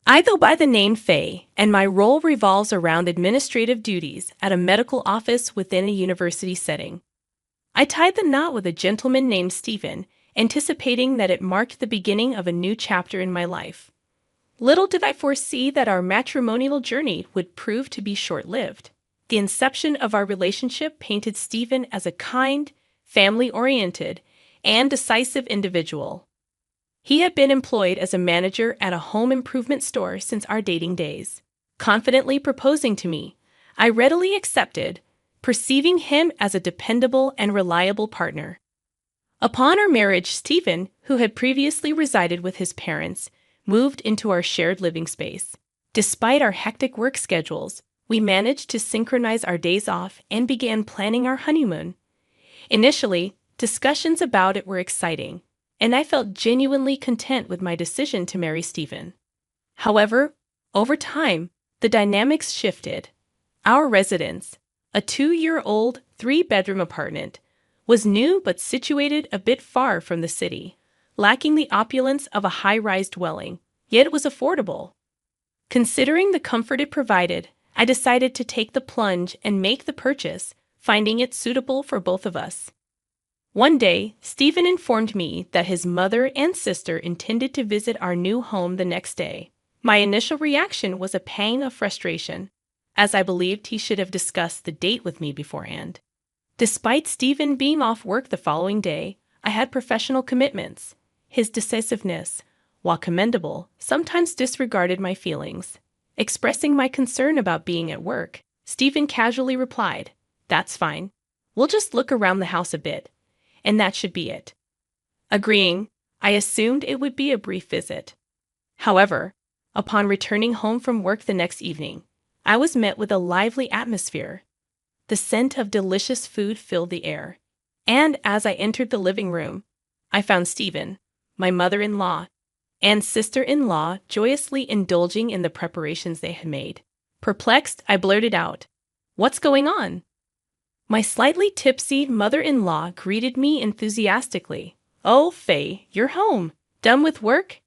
I go by the name Faye, and my role revolves around administrative duties at a medical office within a university setting. I tied the knot with a gentleman named Stephen, anticipating that it marked the beginning of a new chapter in my life. Little did I foresee that our matrimonial journey would prove to be short-lived. The inception of our relationship painted Stephen as a kind, family-oriented, and decisive individual. He had been employed as a manager at a home improvement store since our dating days. Confidently proposing to me, I readily accepted, perceiving him as a dependable and reliable partner. Upon our marriage, Stephen, who had previously resided with his parents, moved into our shared living space. Despite our hectic work schedules, we managed to synchronize our days off and began planning our honeymoon. Initially, discussions about it were exciting, and I felt genuinely content with my decision to marry Stephen. However, over time, the dynamics shifted. Our residence, a 2-year-old, 3-bedroom apartment, was new but situated a bit far from the city, lacking the opulence of a high-rise dwelling, yet it was affordable. Considering the comfort it provided, I decided to take the plunge and make the purchase, finding it suitable for both of us. One day, Stephen informed me that his mother and sister intended to visit our new home the next day. My initial reaction was a pang of frustration, as I believed he should have discussed the date with me beforehand. Despite Stephen being off work the following day, I had professional commitments. His decisiveness, while commendable, sometimes disregarded my feelings. Expressing my concern about being at work, Stephen casually replied, "That's fine. We'll just look around the house a bit, and that should be it." Agreeing, I assumed it would be a brief visit. However, upon returning home from work the next evening, I was met with a lively atmosphere. The scent of delicious food filled the air, and as I entered the living room, I found Stephen, my mother-in-law, and sister-in-law joyously indulging in the preparations they had made. Perplexed, I blurted out, "What's going on?" My slightly tipsy mother-in-law greeted me enthusiastically. "Oh, Faye, you're home. Done with work?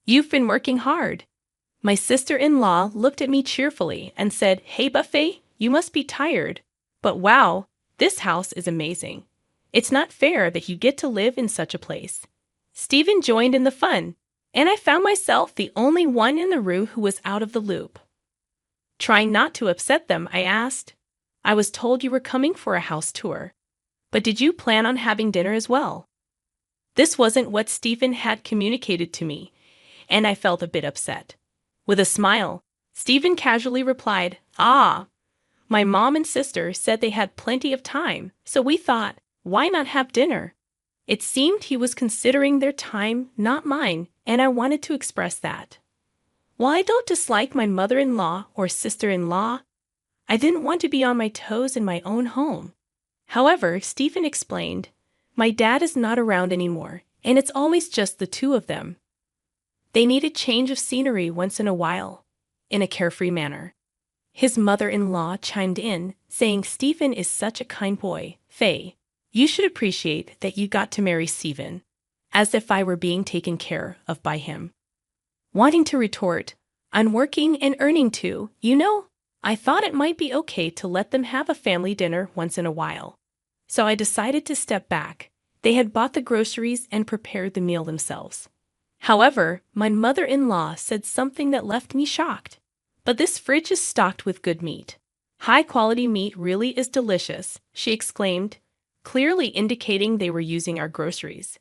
You've been working hard." My sister-in-law looked at me cheerfully and said, "Hey, Buffet, you must be tired. But wow, this house is amazing. It's not fair that you get to live in such a place." Stephen joined in the fun, and I found myself the only one in the room who was out of the loop. Trying not to upset them, I asked, "I was told you were coming for a house tour, but did you plan on having dinner as well?" This wasn't what Stephen had communicated to me, and I felt a bit upset. With a smile, Stephen casually replied, My mom and sister said they had plenty of time, so we thought, why not have dinner?" It seemed he was considering their time, not mine, and I wanted to express that. While I don't dislike my mother-in-law or sister-in-law, I didn't want to be on my toes in my own home. However, Stephen explained, "My dad is not around anymore, and it's always just the two of them. They need a change of scenery once in a while," in a carefree manner. His mother-in-law chimed in, saying, "Stephen is such a kind boy, Faye. You should appreciate that you got to marry Stephen," as if I were being taken care of by him. Wanting to retort, "I'm working and earning too, you know," I thought it might be okay to let them have a family dinner once in a while. So I decided to step back. They had bought the groceries and prepared the meal themselves. However, my mother-in-law said something that left me shocked. "But this fridge is stocked with good meat. High-quality meat really is delicious," she exclaimed, clearly indicating they were using our groceries.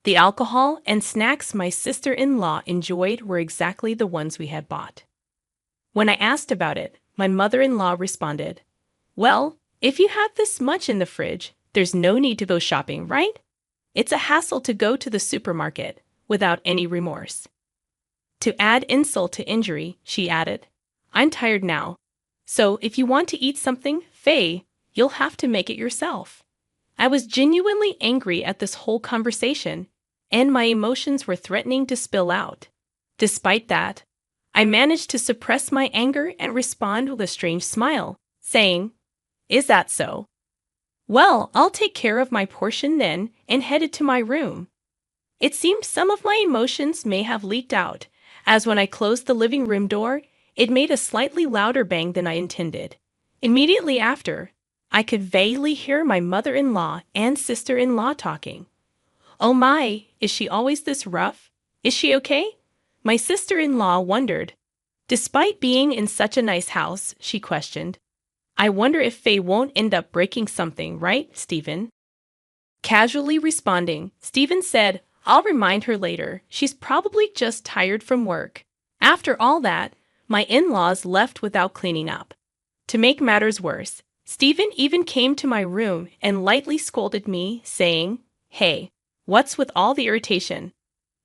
The alcohol and snacks my sister-in-law enjoyed were exactly the ones we had bought. When I asked about it, my mother-in-law responded, "Well, if you have this much in the fridge, there's no need to go shopping, right? It's a hassle to go to the supermarket without any remorse." To add insult to injury, she added, "I'm tired now, so if you want to eat something, Faye, you'll have to make it yourself." I was genuinely angry at this whole conversation, and my emotions were threatening to spill out. Despite that, I managed to suppress my anger and respond with a strange smile, saying, "Is that so? Well, I'll take care of my portion then," and headed to my room. It seemed some of my emotions may have leaked out, as when I closed the living room door, it made a slightly louder bang than I intended. Immediately after, I could vaguely hear my mother-in-law and sister-in-law talking. "Oh my, is she always this rough? Is she okay?" My sister-in-law wondered. Despite being in such a nice house, she questioned, "I wonder if Faye won't end up breaking something, right, Stephen?" Casually responding, Stephen said, "I'll remind her later. She's probably just tired from work." After all that, my in-laws left without cleaning up. To make matters worse, Stephen even came to my room and lightly scolded me, saying, "Hey, what's with all the irritation?"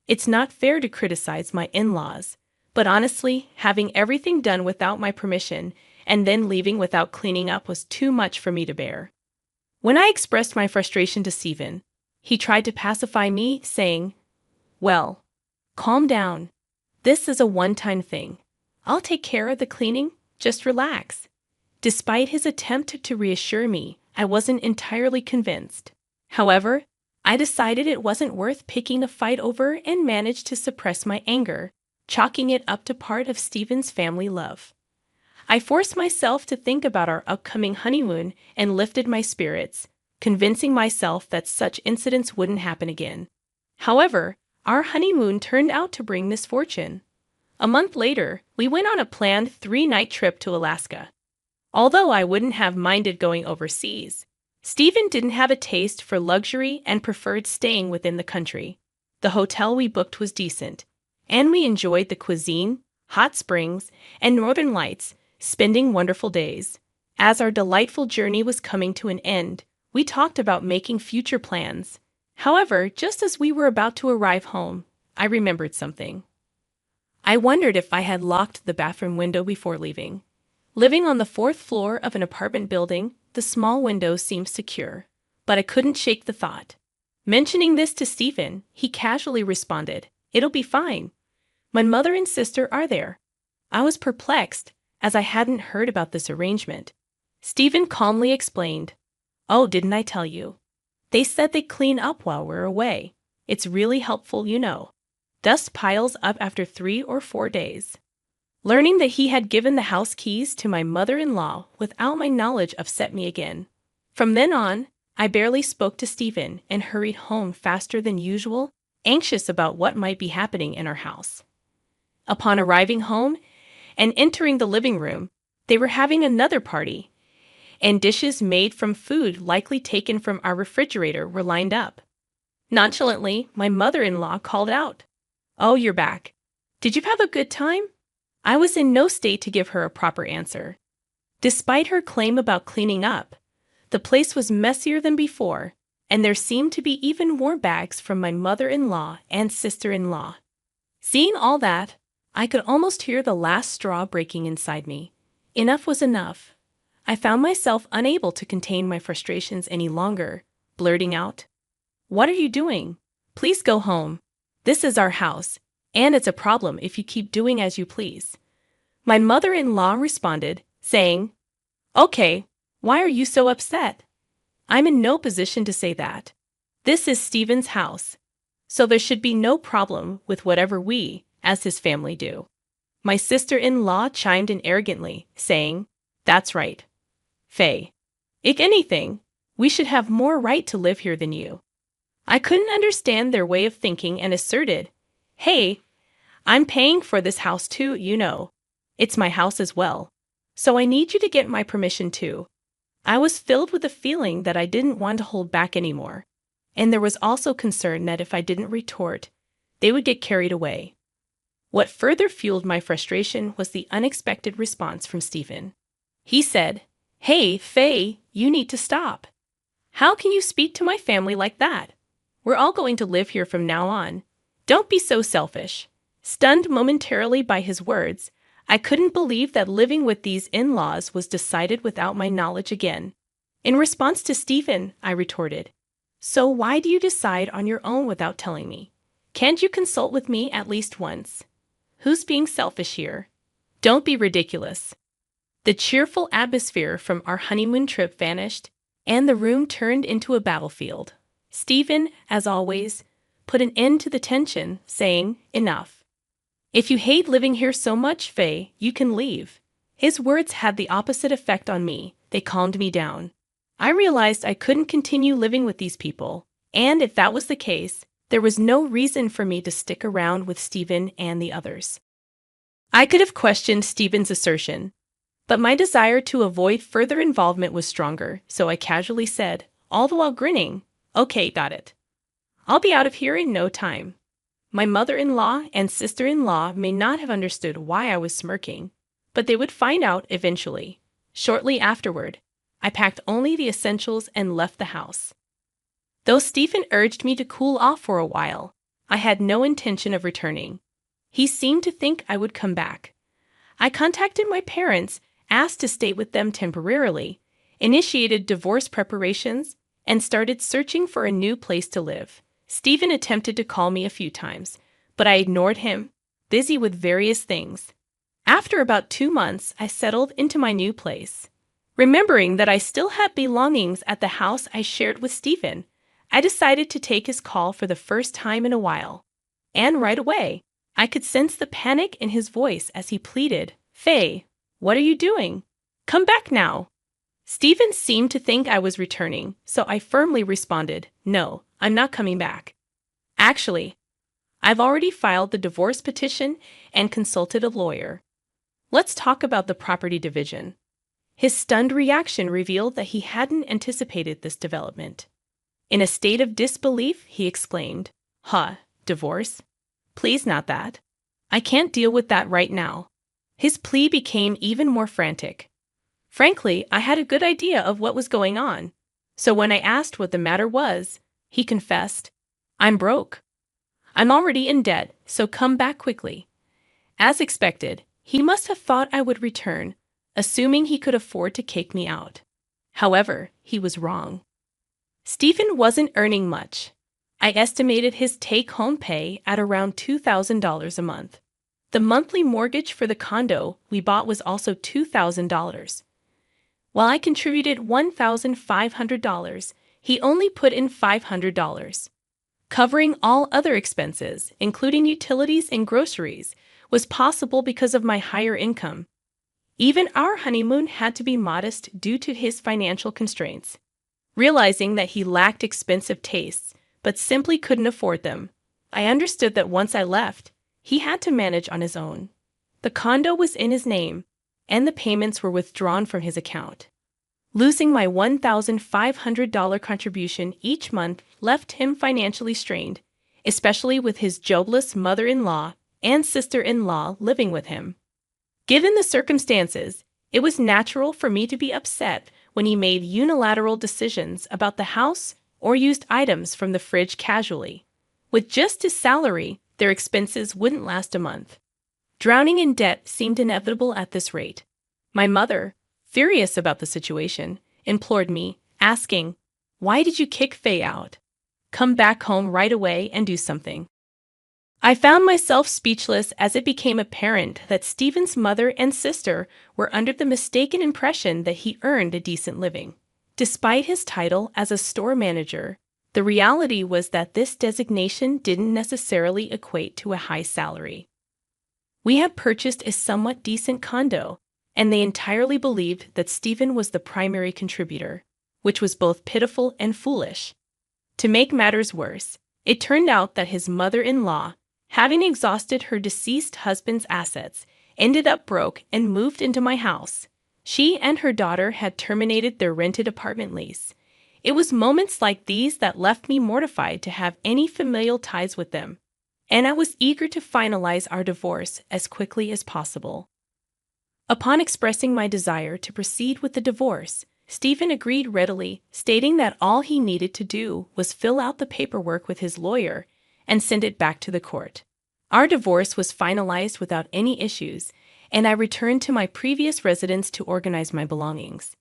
It's not fair to criticize my in-laws, but honestly, having everything done without my permission and then leaving without cleaning up was too much for me to bear. When I expressed my frustration to Stephen, he tried to pacify me, saying, "Well, calm down. This is a one-time thing. I'll take care of the cleaning, just relax." Despite his attempt to reassure me, I wasn't entirely convinced. However, I decided it wasn't worth picking a fight over and managed to suppress my anger, chalking it up to part of Stephen's family love. I forced myself to think about our upcoming honeymoon and lifted my spirits, convincing myself that such incidents wouldn't happen again. However, our honeymoon turned out to bring misfortune. A month later, we went on a planned 3-night trip to Alaska. Although I wouldn't have minded going overseas, Stephen didn't have a taste for luxury and preferred staying within the country. The hotel we booked was decent, and we enjoyed the cuisine, hot springs, and northern lights, spending wonderful days. As our delightful journey was coming to an end, we talked about making future plans. However, just as we were about to arrive home, I remembered something. I wondered if I had locked the bathroom window before leaving. Living on the 4th floor of an apartment building, the small window seemed secure, but I couldn't shake the thought. Mentioning this to Stephen, he casually responded, "It'll be fine. My mother and sister are there." I was perplexed, as I hadn't heard about this arrangement. Stephen calmly explained, "Oh, didn't I tell you? They said they'd clean up while we're away. It's really helpful, you know. Dust piles up after 3 or 4 days." Learning that he had given the house keys to my mother-in-law without my knowledge upset me again. From then on, I barely spoke to Stephen and hurried home faster than usual, anxious about what might be happening in our house. Upon arriving home and entering the living room, they were having another party, and dishes made from food likely taken from our refrigerator were lined up. Nonchalantly, my mother-in-law called out, "Oh, you're back. Did you have a good time?" I was in no state to give her a proper answer. Despite her claim about cleaning up, the place was messier than before, and there seemed to be even more bags from my mother-in-law and sister-in-law. Seeing all that, I could almost hear the last straw breaking inside me. Enough was enough. I found myself unable to contain my frustrations any longer, blurting out, "What are you doing? Please go home. This is our house, and it's a problem if you keep doing as you please." My mother-in-law responded, saying, "Okay, why are you so upset? I'm in no position to say that. This is Stephen's house, so there should be no problem with whatever we, as his family, do." My sister-in-law chimed in arrogantly, saying, "That's right, Faye. If anything, we should have more right to live here than you." I couldn't understand their way of thinking and asserted, "Hey, I'm paying for this house too, you know. It's my house as well. So I need you to get my permission too." I was filled with a feeling that I didn't want to hold back anymore, and there was also concern that if I didn't retort, they would get carried away. What further fueled my frustration was the unexpected response from Stephen. He said, "Hey, Faye, you need to stop. How can you speak to my family like that? We're all going to live here from now on. Don't be so selfish." Stunned momentarily by his words, I couldn't believe that living with these in-laws was decided without my knowledge again. In response to Stephen, I retorted, "So why do you decide on your own without telling me? Can't you consult with me at least once? Who's being selfish here? Don't be ridiculous." The cheerful atmosphere from our honeymoon trip vanished, and the room turned into a battlefield. Stephen, as always, put an end to the tension, saying, "Enough. If you hate living here so much, Faye, you can leave. His words had the opposite effect on me. They calmed me down. I realized I couldn't continue living with these people, and if that was the case, there was no reason for me to stick around with Stephen and the others. I could have questioned Stephen's assertion, but my desire to avoid further involvement was stronger, so I casually said, all the while grinning, "Okay, got it. I'll be out of here in no time." My mother-in-law and sister-in-law may not have understood why I was smirking, but they would find out eventually. Shortly afterward, I packed only the essentials and left the house. Though Stephen urged me to cool off for a while, I had no intention of returning. He seemed to think I would come back. I contacted my parents, asked to stay with them temporarily, initiated divorce preparations, and started searching for a new place to live. Stephen attempted to call me a few times, but I ignored him, busy with various things. After about 2 months, I settled into my new place. Remembering that I still had belongings at the house I shared with Stephen, I decided to take his call for the first time in a while. And right away, I could sense the panic in his voice as he pleaded, "Faye, what are you doing? Come back now." Stephen seemed to think I was returning, so I firmly responded, "No, I'm not coming back. Actually, I've already filed the divorce petition and consulted a lawyer. Let's talk about the property division." His stunned reaction revealed that he hadn't anticipated this development. In a state of disbelief, he exclaimed, "Huh, divorce? Please not that. I can't deal with that right now." His plea became even more frantic. Frankly, I had a good idea of what was going on, so when I asked what the matter was, he confessed, "I'm broke. I'm already in debt, so come back quickly." As expected, he must have thought I would return, assuming he could afford to kick me out. However, he was wrong. Stephen wasn't earning much. I estimated his take-home pay at around $2,000 a month. The monthly mortgage for the condo we bought was also $2,000. While I contributed $1,500, he only put in $500. Covering all other expenses, including utilities and groceries, was possible because of my higher income. Even our honeymoon had to be modest due to his financial constraints. Realizing that he lacked expensive tastes, but simply couldn't afford them, I understood that once I left, he had to manage on his own. The condo was in his name, and the payments were withdrawn from his account. Losing my $1,500 contribution each month left him financially strained, especially with his jobless mother-in-law and sister-in-law living with him. Given the circumstances, it was natural for me to be upset when he made unilateral decisions about the house or used items from the fridge casually. With just his salary, their expenses wouldn't last a month. Drowning in debt seemed inevitable at this rate. My mother, furious about the situation, implored me, asking, "Why did you kick Faye out? Come back home right away and do something." I found myself speechless as it became apparent that Stephen's mother and sister were under the mistaken impression that he earned a decent living. Despite his title as a store manager, the reality was that this designation didn't necessarily equate to a high salary. We had purchased a somewhat decent condo, and they entirely believed that Stephen was the primary contributor, which was both pitiful and foolish. To make matters worse, it turned out that his mother-in-law, having exhausted her deceased husband's assets, ended up broke and moved into my house. She and her daughter had terminated their rented apartment lease. It was moments like these that left me mortified to have any familial ties with them, and I was eager to finalize our divorce as quickly as possible. Upon expressing my desire to proceed with the divorce, Stephen agreed readily, stating that all he needed to do was fill out the paperwork with his lawyer and send it back to the court. Our divorce was finalized without any issues, and I returned to my previous residence to organize my belongings.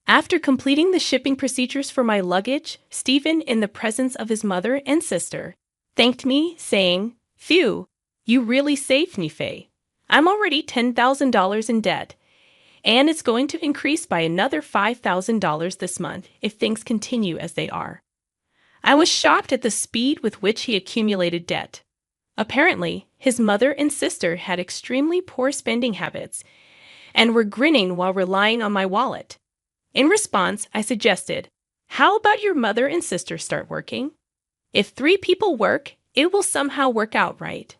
After completing the shipping procedures for my luggage, Stephen, in the presence of his mother and sister, thanked me, saying, "Phew, you really saved me, Faye. I'm already $10,000 in debt, and it's going to increase by another $5,000 this month if things continue as they are." I was shocked at the speed with which he accumulated debt. Apparently, his mother and sister had extremely poor spending habits and were grinning while relying on my wallet. In response, I suggested, "How about your mother and sister start working? If 3 people work, it will somehow work out, right?"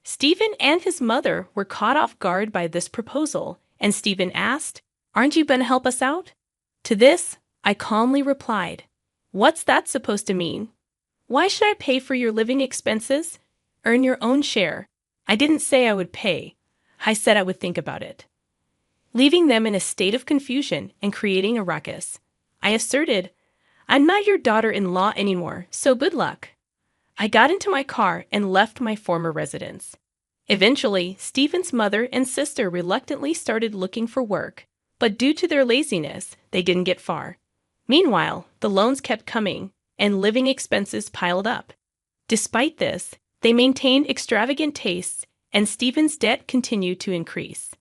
Stephen and his mother were caught off guard by this proposal, and Stephen asked, "Aren't you going to help us out?" To this, I calmly replied, "What's that supposed to mean? Why should I pay for your living expenses? Earn your own share." I didn't say I would pay. I said I would think about it. Leaving them in a state of confusion and creating a ruckus, I asserted, "I'm not your daughter-in-law anymore, so good luck." I got into my car and left my former residence. Eventually, Stephen's mother and sister reluctantly started looking for work, but due to their laziness, they didn't get far. Meanwhile, the loans kept coming, and living expenses piled up. Despite this, they maintained extravagant tastes, and Stephen's debt continued to increase.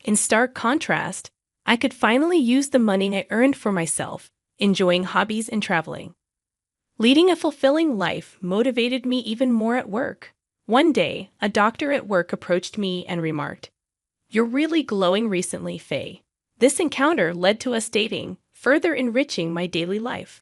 In stark contrast, I could finally use the money I earned for myself, enjoying hobbies and traveling. Leading a fulfilling life motivated me even more at work. One day, a doctor at work approached me and remarked, "You're really glowing recently, Faye." This encounter led to us dating, further enriching my daily life.